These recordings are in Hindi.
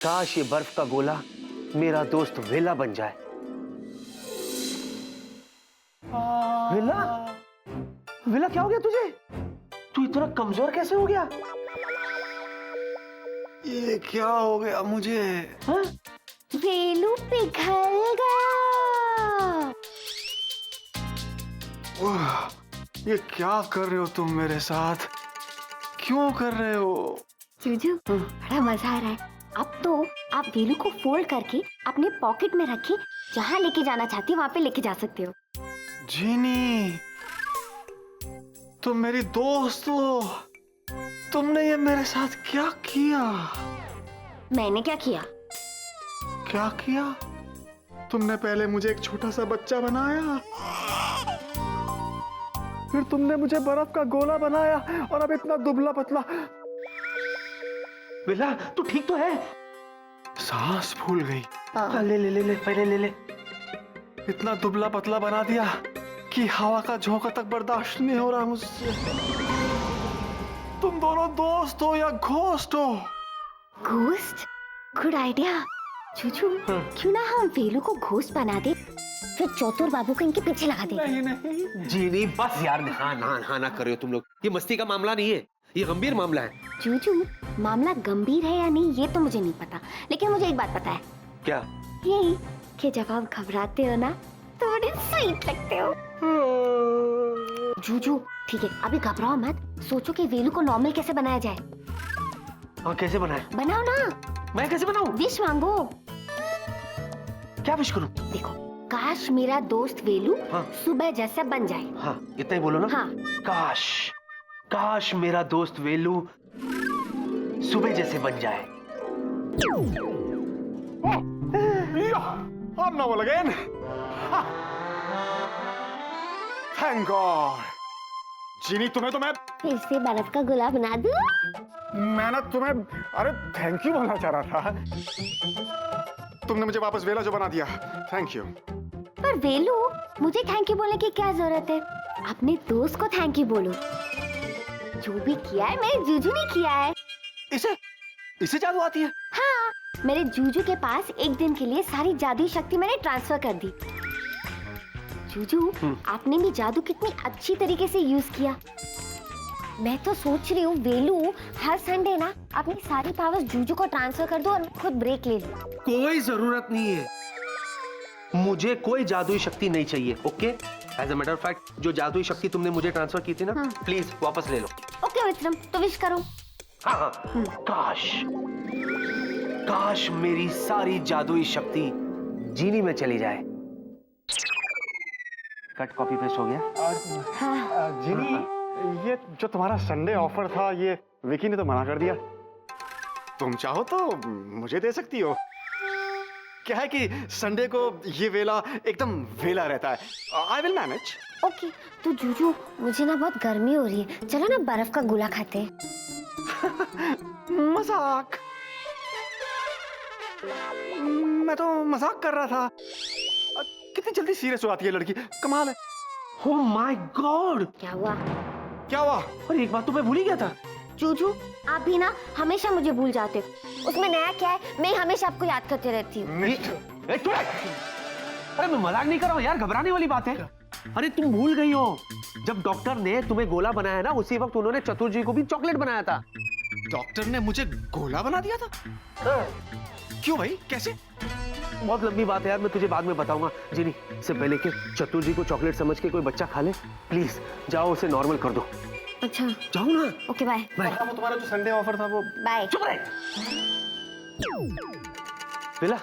काश ये बर्फ का गोला मेरा दोस्त वेला बन जाए। वेला, वेला क्या हो गया तुझे? तू इतना कमजोर कैसे हो गया? ये क्या हो गया मुझे? हाँ? वेलू पिघल गया। ये क्या कर रहे हो तुम मेरे साथ? क्यों कर रहे हो? जूजू बड़ा मजा आ रहा है। अब तो आप वेलू को फोल्ड करके अपने पॉकेट में रखे, जहाँ लेके जाना चाहती हो वहाँ पे लेके जा सकते हो। जीनी, तुम मेरी दोस्त हो। तुमने ये मेरे साथ क्या किया? मैंने क्या किया? क्या किया? तुमने पहले मुझे एक छोटा सा बच्चा बनाया, फिर तुमने मुझे बर्फ का गोला बनाया और अब इतना दुबला पतला। वेला तू ठीक तो है? सांस फूल गई। ले ले ले ले पहले ले ले। इतना दुबला पतला बना दिया कि हवा का झोंका तक बर्दाश्त नहीं हो रहा मुझसे। तुम दोनों दोस्त हो या घोस्ट हो? घोस्ट? Good idea. जूजू क्यों ना हम वेलू को घोस्ट बना दे, फिर चौतुर बाबू को इनके पीछे लगा दे। नहीं नहीं। जीनी बस यार, हाँ ना करो तुम लोग। ये मस्ती का मामला नहीं है, ये गंभीर मामला है। जूजू मामला गंभीर है या नहीं ये तो मुझे नहीं पता, लेकिन मुझे एक बात पता है। क्या? यही कि जब आप घबराते हो ना तो बड़े स्वीट लगते हो। जूजू ठीक है, अभी घबराओ मत, सोचो कि वेलू को नॉर्मल कैसे बनाया जाए। हाँ कैसे बनाए? बनाओ ना। मैं कैसे बनाऊं? विश मांगो। क्या विश करूं? देखो, काश मेरा दोस्त वेलू हाँ। सुबह जैसा बन जाए। हाँ इतना ही बोलो ना। हाँ। काश, काश मेरा दोस्त वेलू सुबह जैसे बन जाए। I'm novel again. Thank God. जीनी, तुम्हें तो मैं फिर से बर्फ का गोला बना दूं? ना तुम्हें अरे थैंक यू बोलना चाह रहा था। तुमने मुझे वापस वेला जो बना दिया, थैंक यू। पर वेलू, मुझे थैंक यू बोलने की क्या जरूरत है? अपने दोस्त को थैंक यू बोलो। जो भी किया है मेरे जूजू ने किया है। इसे जादू आती है? हाँ, मेरे जूजू के पास एक दिन के लिए सारी जादुई शक्ति मैंने ट्रांसफर कर दी। जूजू, आपने भी जादू कितनी अच्छी तरीके से यूज किया। मैं तो सोच रही हूँ वेलू हर संडे ना अपनी सारी पावर्स जूजू को ट्रांसफर कर दो और खुद ब्रेक ले लूं। कोई जरूरत नहीं है, मुझे कोई जादुई शक्ति नहीं चाहिए। Okay, as a matter of fact जो जादुई शक्ति तुमने मुझे ट्रांसफर की थी ना, प्लीज वापस ले लो। ओके विक्रम, तो विश करो। हाँ, काश, काश मेरी सारी जादुई शक्ति जीनी में चली जाए। कट कॉपी पेस्ट हो गया। जीनी, ये जो तुम्हारा संडे ऑफर था, ये विकी ने तो मना कर दिया। तुम चाहो तो मुझे दे सकती हो। क्या है कि संडे को ये वेला एकदम वेला रहता है। I will manage. ओके, तो जूजू मुझे ना बहुत गर्मी हो रही है, चलो ना बर्फ का गोला खाते हैं। मजाक, मैं तो मजाक कर रहा था। कितनी जल्दी सीरियस हो जाती है लड़की, कमाल है। ओह माय गॉड, क्या हुआ? क्या हुआ? और एक बात तो मैं भूल ही गया था। जूजू, आप भी ना हमेशा मुझे भूल जाते हो। उसमें नया क्या है, मैं हमेशा आपको याद करती रहती हूँ। अरे मैं मजाक नहीं कर रहा हूँ यार, घबराने वाली बात है। अरे तुम भूल गई हो, जब डॉक्टर ने तुम्हें गोला बनाया ना, उसी वक्त उन्होंने चतुर जी को भी चॉकलेट बनाया था। डॉक्टर ने मुझे गोला बना दिया था? क्यों भाई, कैसे? बहुत लंबी बात है यार, मैं तुझे बाद में बताऊंगा। जीनी, इससे पहले कि चतुर जी को चॉकलेट समझ के कोई बच्चा खा ले, प्लीज जाओ उसे नॉर्मल कर दो। अच्छा जाओ ना। Okay, bye bye. वो तुम्हारा जो संडे ऑफर था वो बाय। चुप रहे। बेला,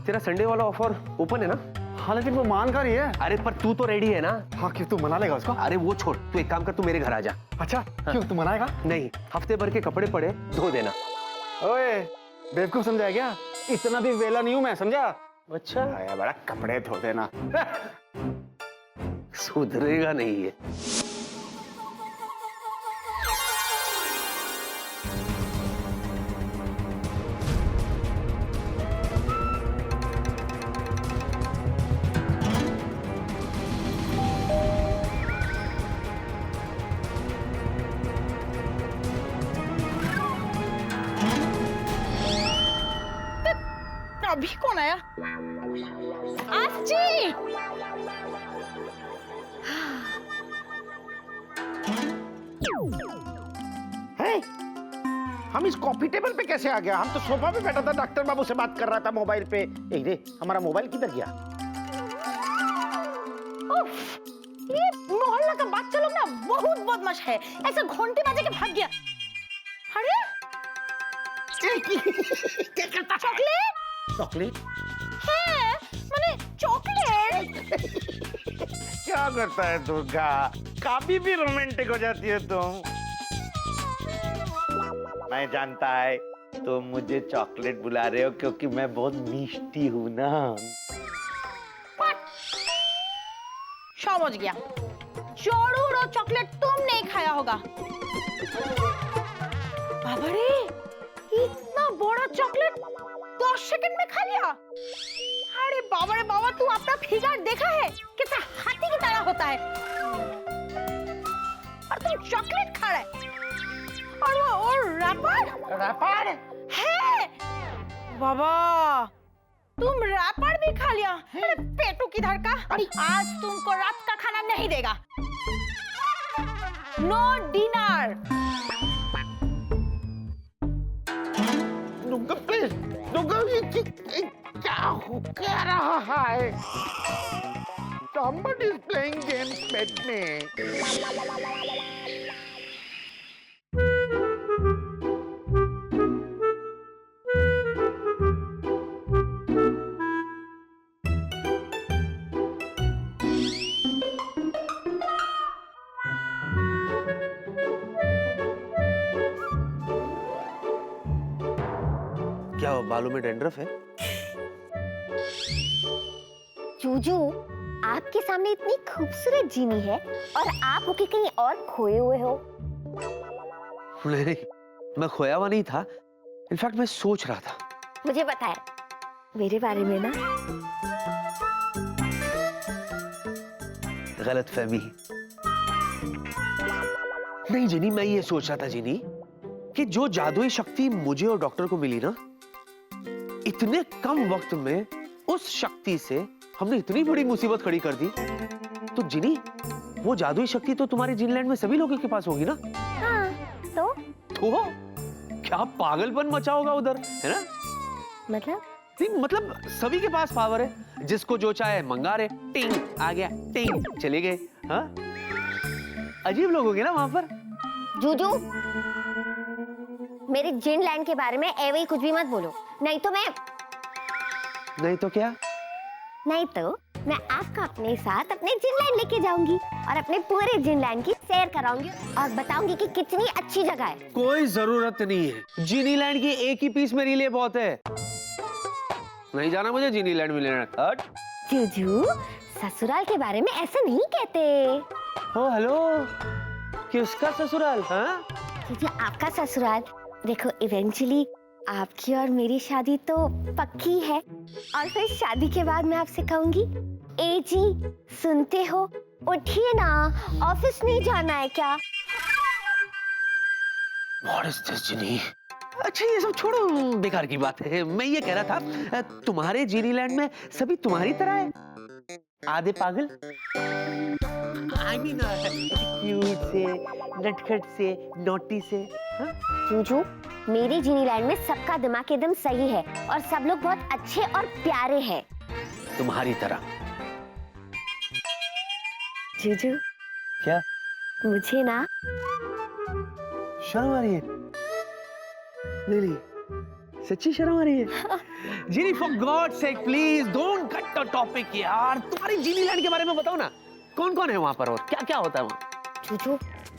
तेरा संडे वाला ऑफर ओपन है ना? हाँ, लेकिन वो मान कर ही है। अरे पर तू तो रेडी है ना? हाँ, क्यों, तू मना लेगा उसको? अरे वो छोड़, तू एक काम कर, तू मेरे घर आ जा। अच्छा, क्यों, तू मनाएगा? नहीं, हफ्ते भर के कपड़े पड़े, धो देना। ओए, बेवकूफ समझा क्या? इतना भी वेला नहीं हूं मैं, समझा? अच्छा, आया बड़ा, कपड़े धो देना। सुधरेगा नहीं है। अभी कौन आया? आजी! है? हम इस कॉफी टेबल पे कैसे आ गया? हम तो सोफा पे बैठा था, डॉक्टर बाबू से बात कर रहा था मोबाइल पे। ए रे, हमारा मोबाइल किधर गया? उफ, ये मोहल्ला का बच्चा लोग ना बहुत बदमाश है, ऐसा घंटे बजे के भाग गया। अरे क्या करता? Chocolate chocolate? है, मैंने चॉकलेट। क्या करता है दुर्गा? काफी भी रोमांटिक हो जाती है तुम। मैं जानता है तुम मुझे चॉकलेट बुला रहे हो क्योंकि मैं बहुत मिष्टी हूँ ना। समझ गया, जरूर वो चॉकलेट तुम नहीं खाया होगा। बाबा रे, इतना बड़ा चॉकलेट 10 सेकंड में खा लिया। अरे बाबा रे बाबा, तू अपना फिगर देखा है कैसा हाथी की तरह होता है, और तुम चॉकलेट खा रहे है। और रैपर रैपर है। बाबा, तुम रैपर भी खा लिया। अरे पेटू किधर का, आज तुमको रात का खाना नहीं देगा। No dinner. Durga please, Durga ये क्या हो क्या रहा है? Somebody is playing games with me. क्या बालों में डैंड्रफ है? जूजू, आपके सामने इतनी खूबसूरत जीनी है और आप होके कहीं और खोए हुए हो। नहीं, मैं खोया हुआ नहीं था। इनफैक्ट मैं सोच रहा था। मुझे पता है मेरे बारे में ना। गलतफहमी। नहीं जिनी, मैं ये सोच रहा था जिनी कि जो जादुई शक्ति मुझे और डॉक्टर को मिली ना, इतने कम वक्त में उस शक्ति से हमने इतनी बड़ी मुसीबत खड़ी कर दी। तो जिनी, वो जादुई शक्ति तो तुम्हारे जिनलैंड में सभी लोगों के पास होगी ना? हाँ, तो क्या पागलपन मचा होगा उधर, है ना? मतलब नहीं, मतलब सभी के पास पावर है। जिसको जो चाहे मंगा रहे, टिंग आ गया, टिंग चले गए। हाँ, अजीब लोग होंगे ना वहां पर। जूजू, मेरे जिनलैंड के बारे में ऐवे ही कुछ भी मत बोलो, नहीं तो क्या? नहीं तो मैं आपको अपने साथ अपने जिनलैंड लेके जाऊंगी और अपने पूरे जिनलैंड की सैर कराऊंगी और बताऊंगी कि कितनी अच्छी जगह है। कोई जरूरत नहीं है, जीनीलैंड की एक ही पीस मेरे लिए बहुत है। नहीं जाना मुझे जीनीलैंड में लेना। हट। जूजू, ससुराल के बारे में ऐसा नहीं कहते। ओ हेलो, किसका ससुराल? हाँ? जूजू, आपका ससुराल। देखो, इवेंचुअली आपकी और मेरी शादी तो पक्की है, और फिर शादी के बाद मैं आपसे कहूंगी, ए जी सुनते हो, उठिए ना, ऑफिस नहीं जाना है क्या? What is this, जिनी? अच्छा ये सब छोड़ो, बेकार की बात है। मैं ये कह रहा था, तुम्हारे जीनीलैंड में सभी तुम्हारी तरह है? आधे पागल? I mean, क्यूट से, नटखट से, नोटी से। हाँ? जूजू, मेरे जीनीलैंड में सबका दिमाग एकदम सही है और सब लोग बहुत अच्छे और प्यारे हैं। तुम्हारी तरह। जूजू, क्या? मुझे ना शर्म आ रही है? नहीं, सच्ची शर्म आ रही है? जीनी, for God's sake, please don't cut the topic यार। तुम्हारी जीनीलैंड के बारे में बताओ ना, कौन कौन है वहाँ पर और क्या क्या होता है वहाँ? जूजू,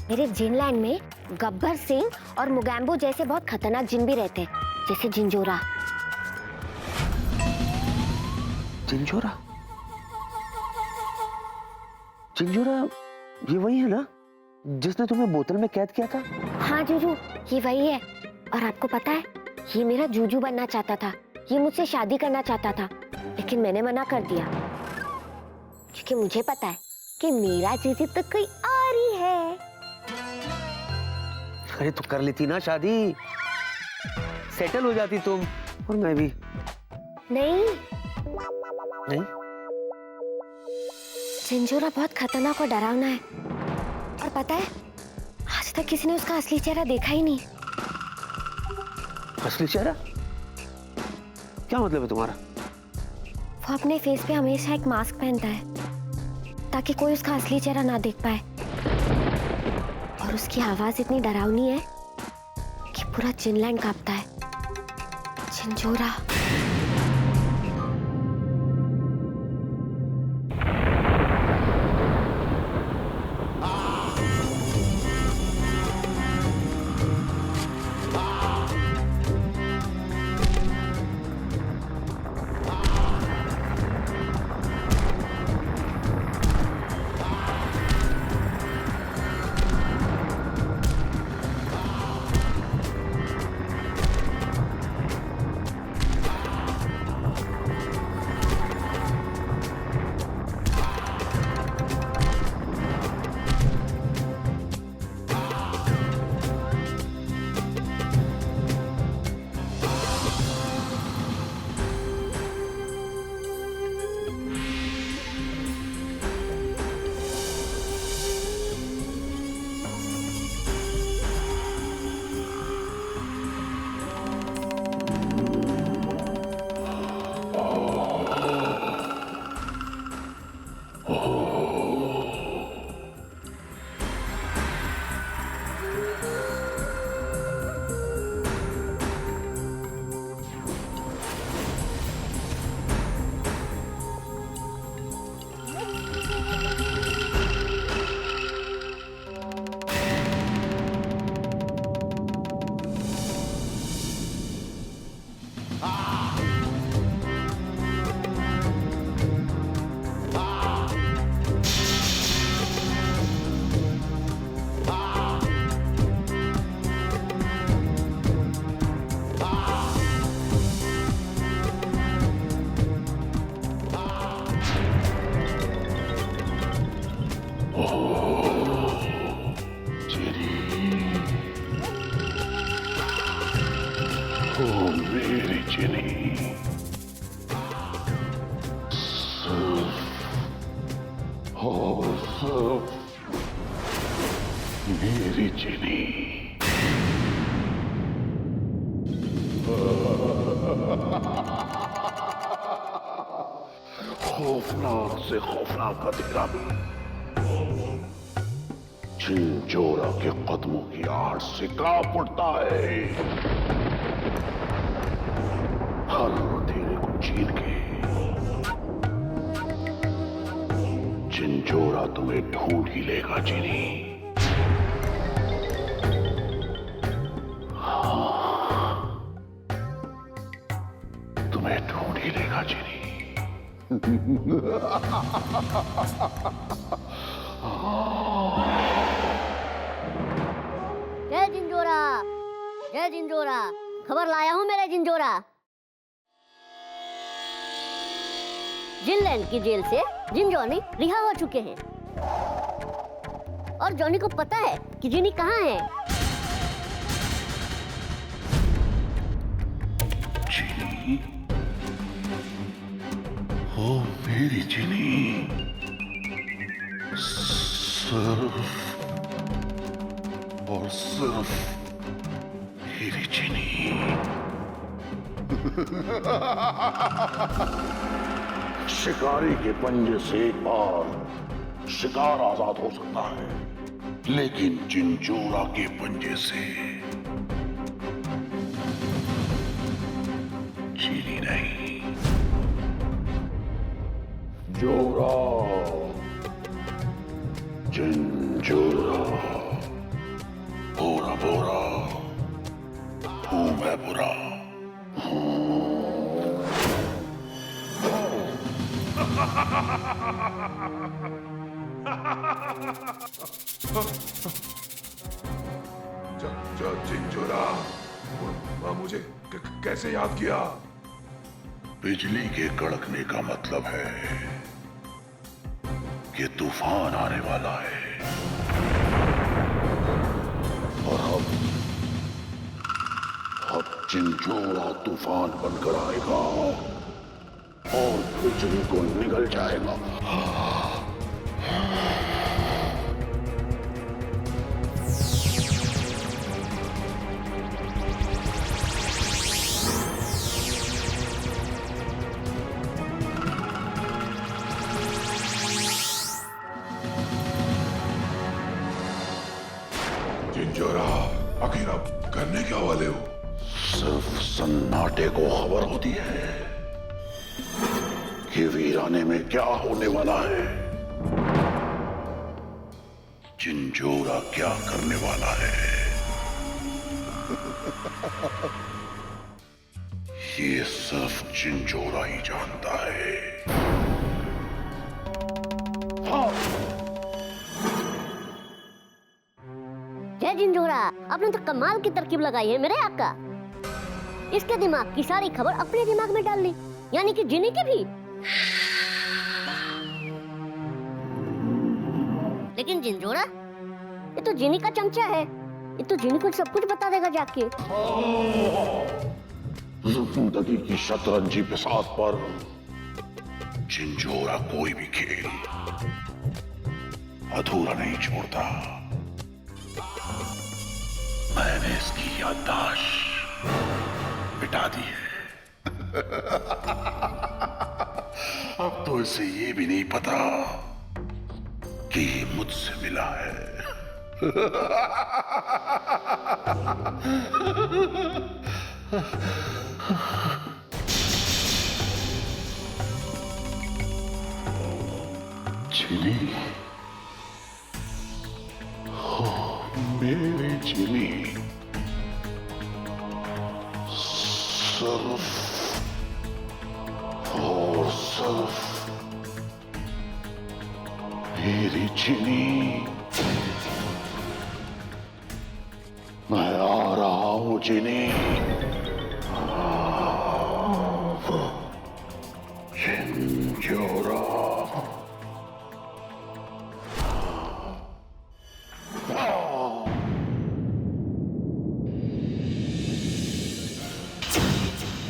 मेरे जिनलैंड में गब्बर सिंह और मुगैम्बो जैसे बहुत खतरनाक जिन भी रहते हैं, जैसे जिंजोरा। जिंजोरा? जिंजोरा ये वही है ना जिसने तुम्हें बोतल में कैद किया था? हाँ जूजू, ये वही है। और आपको पता है, ये मेरा जूजू बनना चाहता था, ये मुझसे शादी करना चाहता था, लेकिन मैंने मना कर दिया क्योंकि मुझे पता है कि मेरा जूजू तो कोई और ही है। अरे तो कर लेती ना शादी, सेटल हो जाती तुम और मैं भी। नहीं, नहीं? चिंजोरा बहुत खतरनाक और डरावना है। और पता है, आज तक किसी ने उसका असली चेहरा देखा ही नहीं। असली चेहरा? क्या मतलब है तुम्हारा? वो अपने फेस पे हमेशा एक मास्क पहनता है ताकि कोई उसका असली चेहरा ना देख पाए। और उसकी आवाज इतनी डरावनी है कि पूरा जिनलैंड कांपता है। चिंजोरा। मेरी चिनी, मेरी चिनी। खौफनाक से खौफनाक हथेरा भी चिंजोरा के कदमों की आड़ से कांप उठता है। हर हथेरे को चीर के चिंजोरा तुम्हें ढूंढ ही लेगा चिनी। तुम्हें ढूंढ ही लेगा चिनी। जय जिंजोरा, जय जिंजोरा, खबर लाया हूं मेरे जिंजोरा। जिनलैंड की जेल से जिन जॉनी रिहा हो चुके हैं और जॉनी को पता है कि जिनी कहाँ है। चिनी, ओ मेरी चिनी, सिर्फ और सिर्फ मेरी चिनी। शिकारी के पंजे से एक बार शिकार आजाद हो सकता है, लेकिन चिंजोरा के पंजे से चीनी नहीं। जोरा, चिंजोरा, बोरा बोरा, हूं मैं बुरा। चिंजोरा, मुझे कैसे याद किया? बिजली के कड़कने का मतलब है कि तूफान आने वाला है और अब चिंजोरा तूफान बनकर आएगा। कुछ भी को निगल जाएगा। जिंजोरा, आखिर आप करने क्या वाले हो? सिर्फ सन्नाटे को खबर होती है कि वीराने में क्या होने वाला है, जिंजोरा क्या करने वाला है। ये सिर्फ जिंजोरा ही जानता है। जय जिंजोरा, आपने तो कमाल की तरकीब लगाई है मेरे आका। इसके दिमाग की सारी खबर अपने दिमाग में डाल ली, यानी कि जिनी की भी। लेकिन जिंजोरा, ये तो जिनी का चमचा है, ये तो जिनी को सब कुछ बता देगा जाके। जिंदगी की शतरंजी बिसात पर जिंजोरा कोई भी खेल अधूरा नहीं छोड़ता। मैंने इसकी याददाश्त मिटा दी है। अब तो इसे ये भी नहीं पता कि ये मुझसे मिला है। चिली, हो मेरी चिली, सिर्फ और सिर्फ मेरी चिली। मैं आ रहा हूं चिली। जिंजोरा,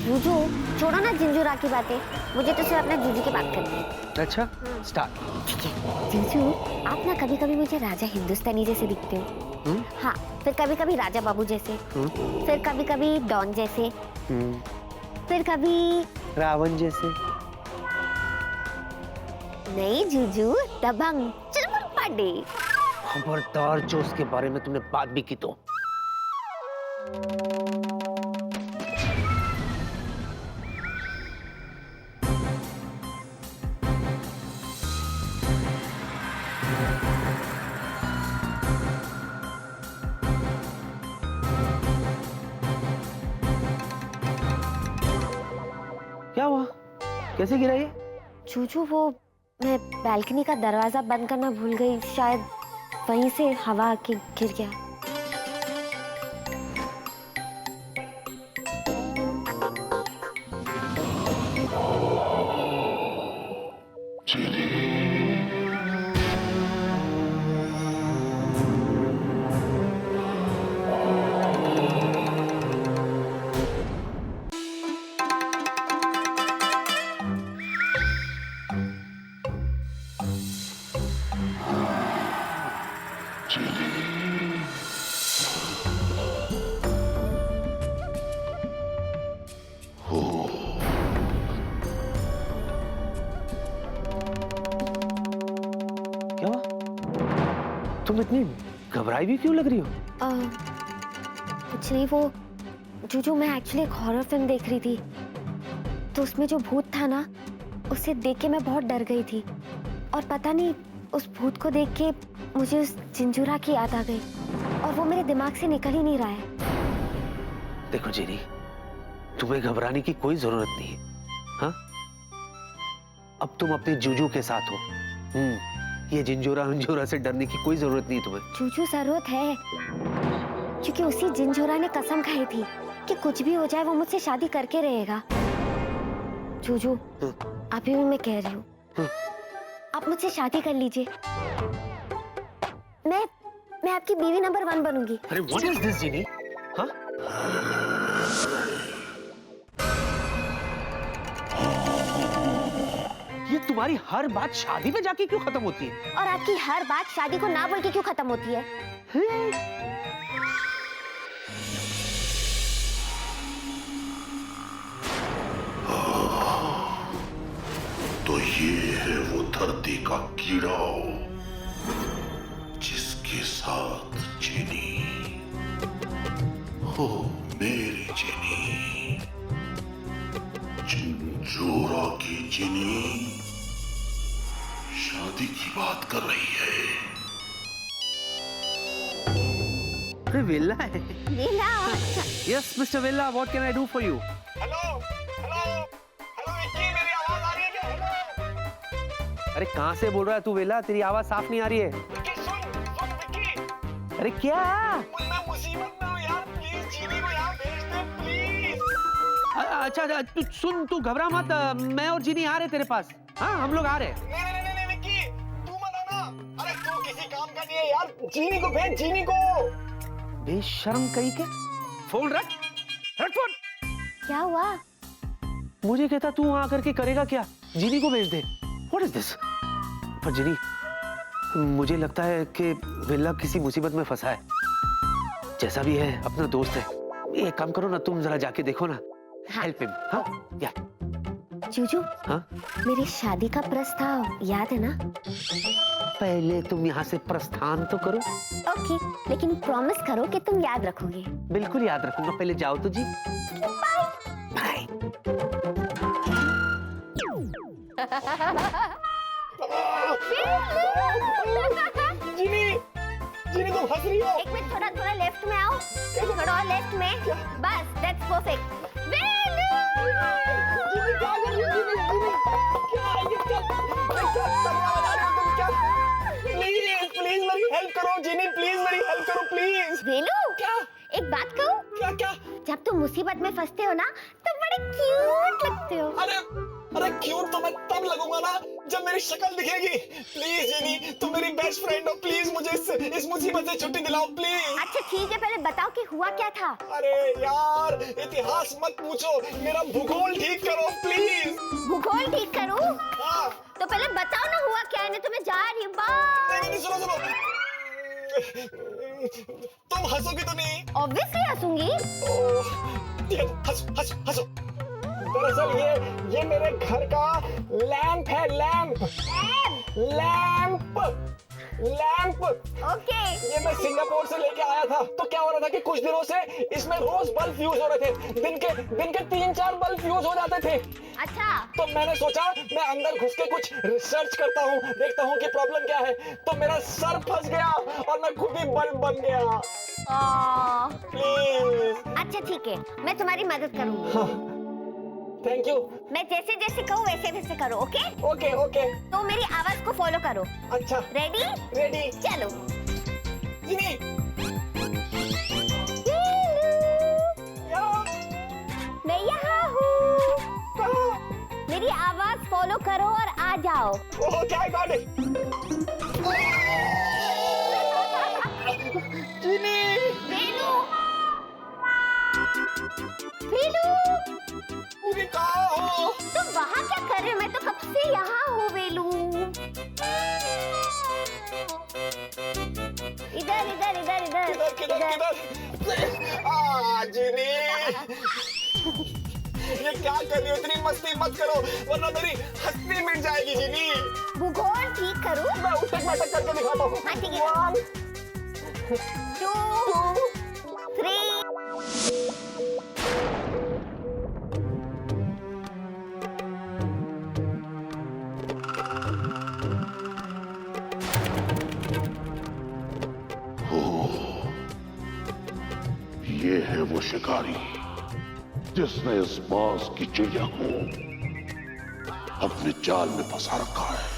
जूजू, छोड़ो ना जिंजोरा की बातें, मुझे तो सिर्फ अपना जूजू की बात करनी है। अच्छा, स्टार्ट। जीजू, आप ना कभी कभी मुझे राजा हिंदुस्तानी जैसे दिखते हो। हाँ, फिर कभी कभी राजा बाबू जैसे, फिर कभी कभी डॉन जैसे, फिर कभी रावण जैसे। नहीं जूजू, दबंग चल पांडे। खबरदार जो उसके बारे में तुमने बात भी की तो। क्या हुआ? कैसे गिरा ये? जूजू, वो मैं बालकनी का दरवाजा बंद करना भूल गई, शायद वहीं से हवा आके गिर गया। क्या हुआ? तुम इतनी घबराई भी क्यों लग रही हो? कुछ नहीं, वो जूजू मैं एक्चुअली एक हॉरर फिल्म देख रही थी, तो उसमें जो भूत था ना, उसे देख के मैं बहुत डर गई थी, और पता नहीं उस भूत को देख के मुझे उस जिंजोरा की याद आ गई, और वो मेरे दिमाग से निकल ही नहीं रहा है। देखो जेनी, तुम्हें घबराने की कोई जरूरत नहीं है। हाँ, अब तुम अपने जूजू के साथ हो। ये जिंजोरा से डरने की कोई जरूरत नहीं तुम्हें। जूजू, जरूरत है, क्योंकि उसी जिंजोरा ने कसम खाई थी कि कुछ भी हो जाए वो मुझसे शादी करके रहेगा। जूजू, अभी भी मैं कह रही हूँ, आप मुझसे शादी कर लीजिए। मैं आपकी बीवी नंबर 1 बनूंगी। अरे व्हाट इज दिस जेनी? हाँ? तुम्हारी हर बात शादी पे जाके क्यों खत्म होती है? और आपकी हर बात शादी को ना बोल के क्यों खत्म होती है? तो ये है वो धरती का कीड़ा जिसके साथ चीनी हो, मेरी चीनी, चिंजोरा की चीनी शादी की बात कर रही है। अरे वेला है। वेला। यस मिस्टर वेला, what can I do for you? अरे कहाँ से बोल रहा है तू वेला? तेरी आवाज साफ नहीं आ रही है। अरे क्या? अच्छा अच्छा, तू सुन, तू घबरा मत, मैं और जीनी आ रहे तेरे पास। हाँ हम लोग आ रहे। नहीं विक्की, तू मत आना। अरे तू किसी काम का नहीं है यार, जीनी को भेज, जीनी को। बेशर्म कहीं के। फोन रख, रख फोन। क्या हुआ? मुझे कहता तू वहां करके करेगा क्या? जीनी को भेज दे। What is this? पर जीनी, मुझे लगता है कि वेला किसी मुसीबत में फंसा है। जैसा भी है अपना दोस्त है। एक काम करो ना, तुम जरा जाके देखो ना। Help him. हाँ या जूजू, हाँ मेरी शादी का प्रस्ताव याद है ना? पहले तुम यहाँ से प्रस्थान तो करो। ओके, लेकिन प्रॉमिस करो कि तुम याद रखोगे। बिल्कुल याद रखूंगा, पहले जाओ तो जी। बाय। जीनी तुम हंस रही हो। एक मिनट, थोड़ा थोड़ा लेफ्ट में आओ, थोड़ा और लेफ्ट में, बस, दैट्स परफेक्ट। प्लीज मेरी हेल्प करो जीनी, प्लीज मेरी हेल्प करो प्लीज। वेलू, क्या? एक बात कहूं? क्या क्या? जब तुम मुसीबत में फंसते हो ना, तो बड़े क्यूट लगते हो। अरे क्यूट तो मैं तब लगूंगा ना जब मेरी शक्ल दिखेगी। प्लीज जीनी, तुम मेरी बेस्ट फ्रेंड हो, प्लीज मुझे इस मुसीबत से छुट्टी दिलाओ प्लीज। अच्छा ठीक है, पहले बताओ कि हुआ क्या था। अरे यार, इतिहास मत पूछो, मेरा भूगोल ठीक करो प्लीज। भूगोल ठीक करूं? हाँ। तो पहले बताओ ना हुआ क्या है, नहीं तो मैं जा रही हूँ। बाय। नहीं, सुनो। तुम हंसोगी तो नहीं? ऑब्वियसली हंसूंगी। ठीक है, हंसो। दरअसल ये मेरे घर का लैंप है, लैंप। ओके। ये मैं सिंगापुर से लेके आया था। तो क्या हो रहा था कि कुछ दिनों से इसमें रोज बल्ब यूज हो रहे थे। दिन के 3-4 बल्ब यूज हो जाते थे। अच्छा। तो मैंने सोचा मैं अंदर घुस के कुछ रिसर्च करता हूँ, देखता हूँ कि प्रॉब्लम क्या है। तो मेरा सर फंस गया और मैं खुद ही बल्ब बन गया। प्लीज। अच्छा ठीक है, मैं तुम्हारी मदद करूंगी। Thank you. मैं जैसे जैसे कहूँ वैसे वैसे करो। Okay okay. तो मेरी आवाज को फॉलो करो। अच्छा। रेडी? चलो। जीनी। मैं यहाँ हूँ। मेरी आवाज फॉलो करो और आ जाओ। ओह गॉड इट। जीनी। वेलू, जीनी कहाँ हो? तुम वहाँ क्या कर रहे हो? मैं तो कब से यहाँ हूँ वेलू। इधर। जीनी, ये क्या कर रही हो? इतनी मस्ती मत करो वरना मेरी हंसी मिट जाएगी जीनी। भूगोल ठीक करूँ? मैं उठक बैठक करके दिखाता हूँ। हाँ ठीक है। 2, 3। ये है वो शिकारी जिसने इस बाज की चिड़िया को अपने जाल में फंसा रखा है।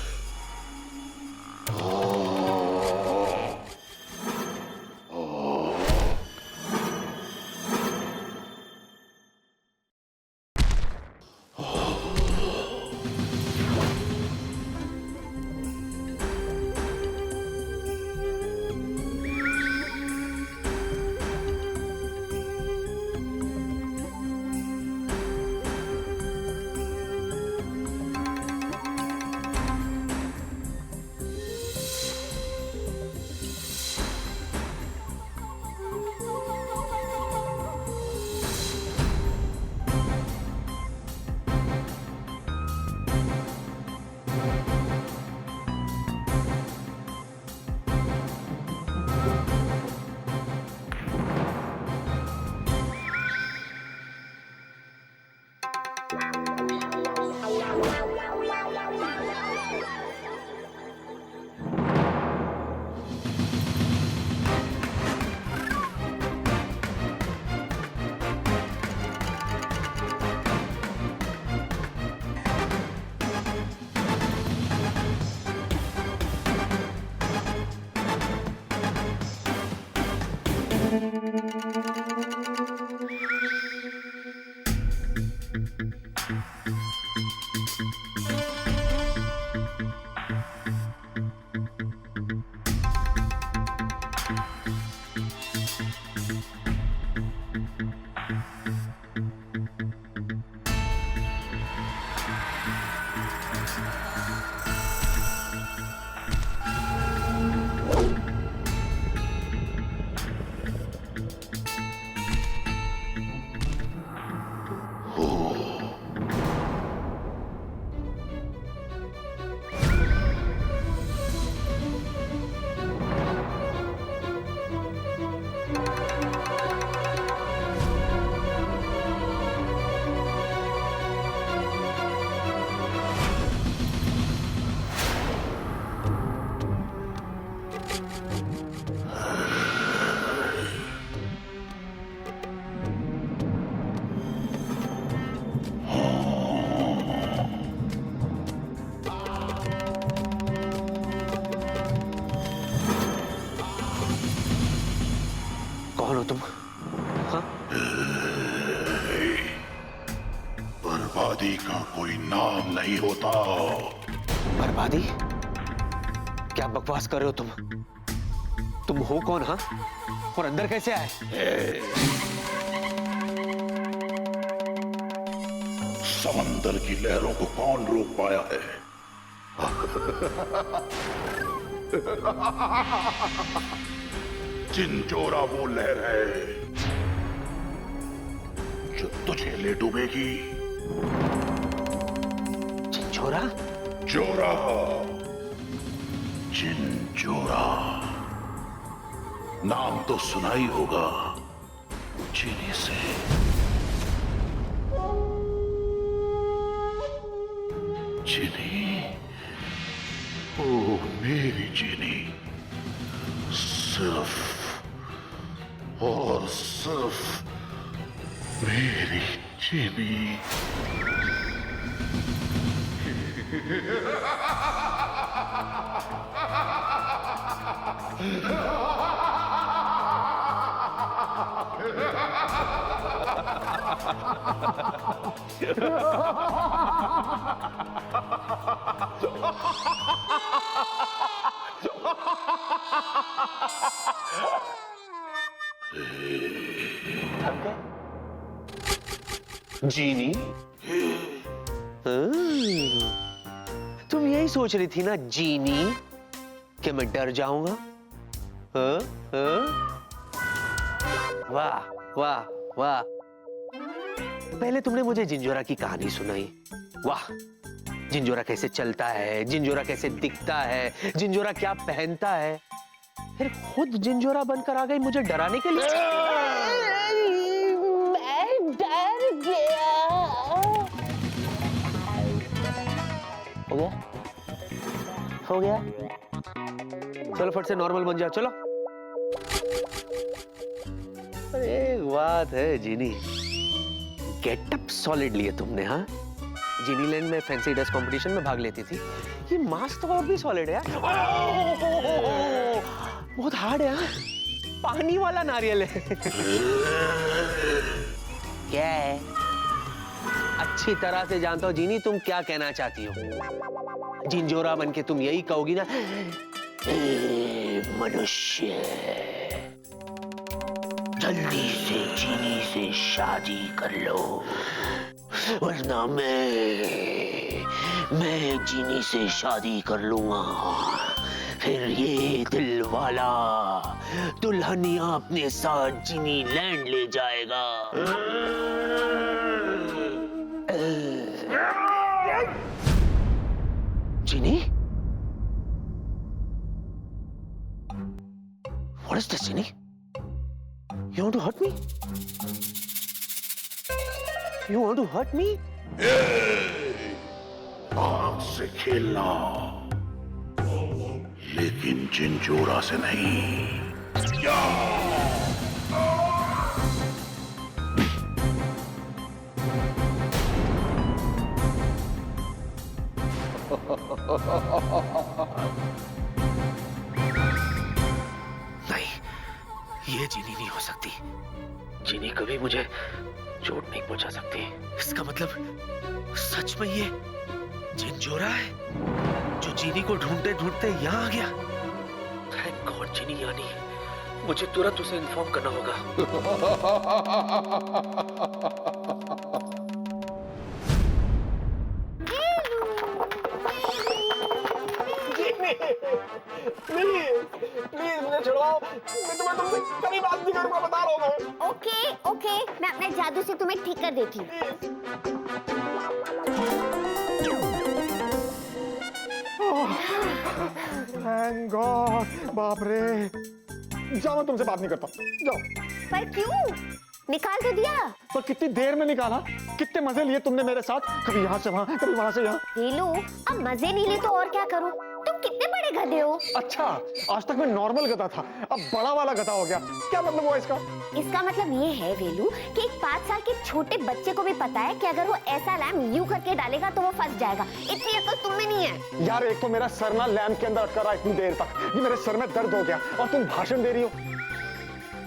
बर्बादी का कोई नाम नहीं होता। बर्बादी? क्या बकवास कर रहे हो तुम हो कौन? हाँ, और अंदर कैसे आए? समंदर की लहरों को कौन रोक पाया है? चिंचोरा वो लहर है जो तुझे ले डूबेगी। चिंचोरा? चोरा, चिंचोरा, नाम तो सुना ही होगा चीनी से। चीनी, ओ मेरी चीनी, सिर्फ और सिर्फ मेरी चीनी। जीनी? तुम यही सोच रही थी ना जीनी, कि मैं डर जाऊंगा? हाँ? वाह वाह वाह, पहले तुमने मुझे जिंजोरा की कहानी सुनाई। वाह, जिंजोरा कैसे चलता है, जिंजोरा कैसे दिखता है, जिंजोरा क्या पहनता है, फिर खुद जिंजोरा बनकर आ गई मुझे डराने के लिए। मैं डर गया। हो गया? हो गया? चलो फट से नॉर्मल बन जाओ, चलो। पर एक बात है जीनी, गेटअप सॉलिड लिए तुमने। हाँ, जीनी लैंड में फैंसी ड्रेस कंपटीशन में भाग लेती थी, ये मास्क तो और भी सॉलिड है यार। बहुत हार्ड है। हाँ, पानी वाला नारियल है। क्या है? अच्छी तरह से जानता हूँ जीनी तुम क्या कहना चाहती हो। जिंजोरा बनके तुम यही कहोगी ना, मनुष्य जल्दी से चीनी से शादी कर लो, वरना मैं चीनी से शादी कर लूंगा, फिर ये दिल वाला दुल्हनिया अपने साथ चीनी लैंड ले जाएगा। चीनी? What is this, Ginny? You want to hurt me? You want to hurt me? आग से खेलना, लेकिन चिंचोरा से नहीं। नहीं, ये जीनी नहीं हो सकती। जीनी कभी मुझे चोट नहीं पहुंचा सकती। इसका मतलब सच में ये जिंजोरा है जो जीनी को ढूंढते ढूंढते यहाँ आ गया। थैंक गॉड जीनी यहाँ नहीं है। मुझे तुरंत उसे इन्फॉर्म करना होगा। प्लीज मुझे छुड़वाओ, मैं तुमसे कभी बात नहीं करूंगा, बता रहा हूँ। ओके ओके, मैं अपने जादू से तुम्हें ठीक कर देती हूँ। Thank God. बाप रे, जाओ, मैं तुमसे बात नहीं करता, जाओ। पर क्यों? निकाल तो दिया। पर कितनी देर में निकाला, कितने मजे लिए तुमने मेरे साथ, कभी यहाँ से वहाँ, कभी वहाँ से यहाँ। ले लो, अब मजे नहीं ले तो और क्या करूं? तुम कितने बड़े गधे हो। अच्छा, आज तक मैं नॉर्मल गधा था, अब बड़ा वाला गधा हो गया, क्या मतलब हुआ इसका? इसका मतलब ये है वेलू कि एक 5 साल के छोटे बच्चे को भी पता है कि अगर वो ऐसा लैम्प यूं करके डालेगा तो वो फंस जाएगा। इतनी अकल तुम में नहीं है। यार, एक तो मेरा सर ना लैम्प के अंदर अटका रहा इतनी देर तक, ये मेरे सर में दर्द हो गया, और तुम भाषण दे रही हो।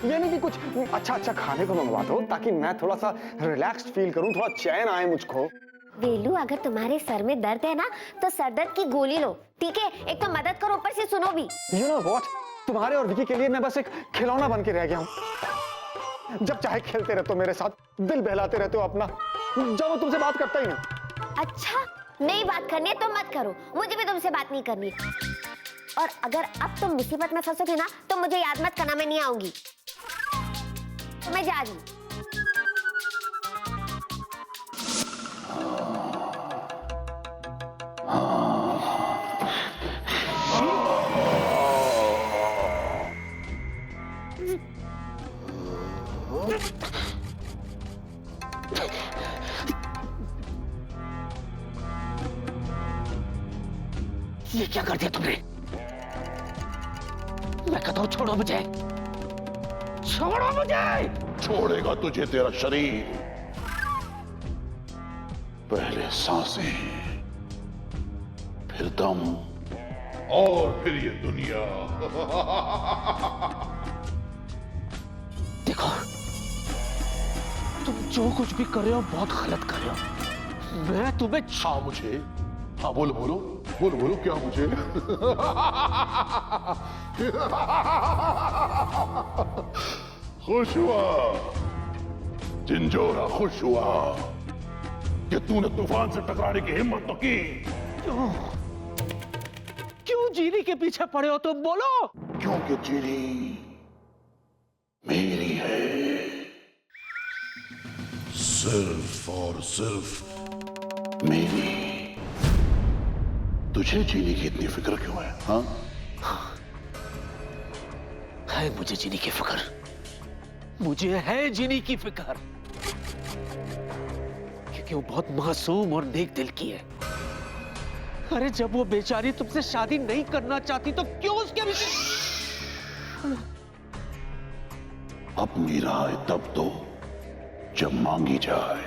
ये नहीं कि कुछ अच्छा अच्छा खाने को मंगवा दो ताकि मैं थोड़ा सा रिलैक्स्ड फील करूं, थोड़ा चैन आए मुझको। वेलू, अगर तुम्हारे सर में दर्द है ना तो सर दर्द की गोली लो, ठीक है? एक तो मदद करो, ऊपर से सुनो भी। यू नो व्हाट, तुम्हारे और विकी के लिए मैं बस एक खिलौना बन के रह गया हूँ। जब चाहे खेलते रहते हो मेरे साथ, दिल बहलाते रहते हो अपना, जब वो तुमसे बात करता ही नहीं। अच्छा, नहीं बात करनी है तो मत करो, मुझे भी तुमसे बात नहीं करनी। और अगर अब तुम मुसीबत में फंसोगे ना तो मुझे याद मत करना, मैं नहीं आऊंगी। तो मैं जा रही हूँ। ये क्या कर दिया तुमने? मैं कहता हूं छोड़ो मुझे, छोड़ो मुझे। छोड़ेगा तुझे तेरा शरीर, पहले सांसें, फिर दम, और फिर ये दुनिया। देखो, तुम जो कुछ भी कर रहे हो बहुत गलत कर रहे हो। मैं तुम्हें हाँ मुझे, हाँ बोलो बोलो बोलो बोलो, क्या मुझे? खुश हुआ जिंजोरा, खुश हुआ कि तूने तूफान से टकराने की हिम्मत तो की। क्यों जीनी के पीछे पड़े हो तुम? बोलो। क्योंकि जीनी मेरी है, सिर्फ और सिर्फ मेरी। तुझे जीने की इतनी फिक्र क्यों है? हाँ, है मुझे जीने की फिक्र, मुझे है जीने की फिक्र, क्योंकि वो बहुत मासूम और नेक दिल की है। अरे जब वो बेचारी तुमसे शादी नहीं करना चाहती तो क्यों उसके अपनी राय तब तो जब मांगी जाए।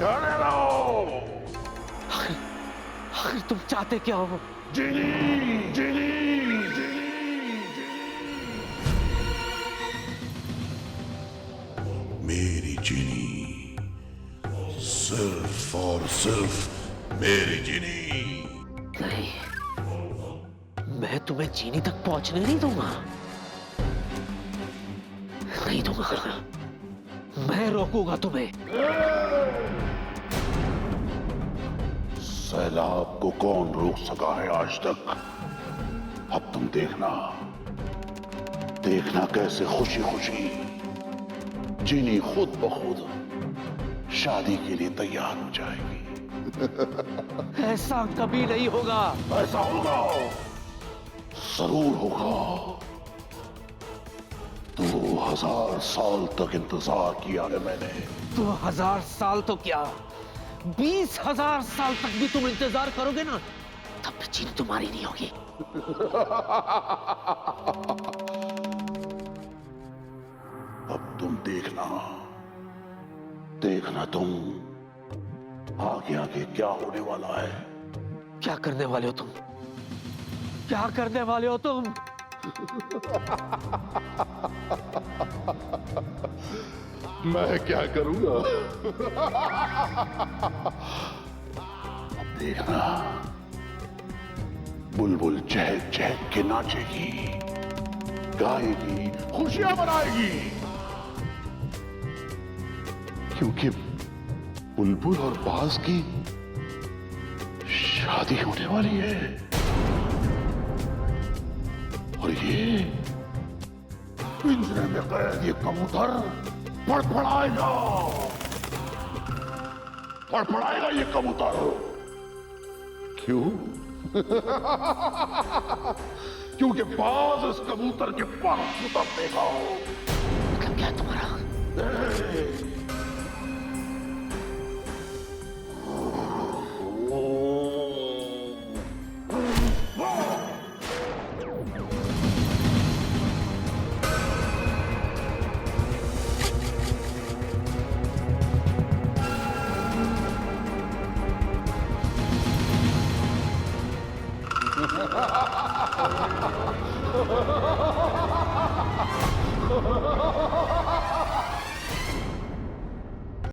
खड़े रहो। आखिर तुम चाहते क्या हो? जीनी जीनी जीनी मेरी जीनी, सिर्फ और सिर्फ मेरी जीनी। नहीं, मैं तुम्हें जीनी तक पहुंचने नहीं दूंगा, नहीं दूंगा। मैं रोकूंगा तुम्हें। सैलाब को कौन रोक सका है आज तक? अब तुम देखना, देखना कैसे खुशी खुशी जीनी खुद ब खुद शादी के लिए तैयार हो जाएगी। ऐसा कभी नहीं होगा। ऐसा होगा, जरूर होगा। 2000 साल तक इंतजार किया है मैंने। 2000 साल तो क्या, 20,000 साल तक भी तुम इंतजार करोगे ना, तब भी जीनी तुम्हारी नहीं होगी। अब तुम देखना, देखना तुम आगे आगे क्या होने वाला है। क्या करने वाले हो तुम? क्या करने वाले हो तुम? मैं क्या करूंगा? अब देखना, बुलबुल चहक चहक के नाचेगी, गाएगी, खुशियां मनाएगी, क्योंकि बुलबुल और बाज की शादी होने वाली है। और ये पिंजरे में कैद ये कबूतर फड़फड़ाएगा, फड़फड़ाएगा ये कबूतर। क्यों? क्योंकि बाज इस कबूतर के पर उतर देगा। मतलब क्या तुम्हारा?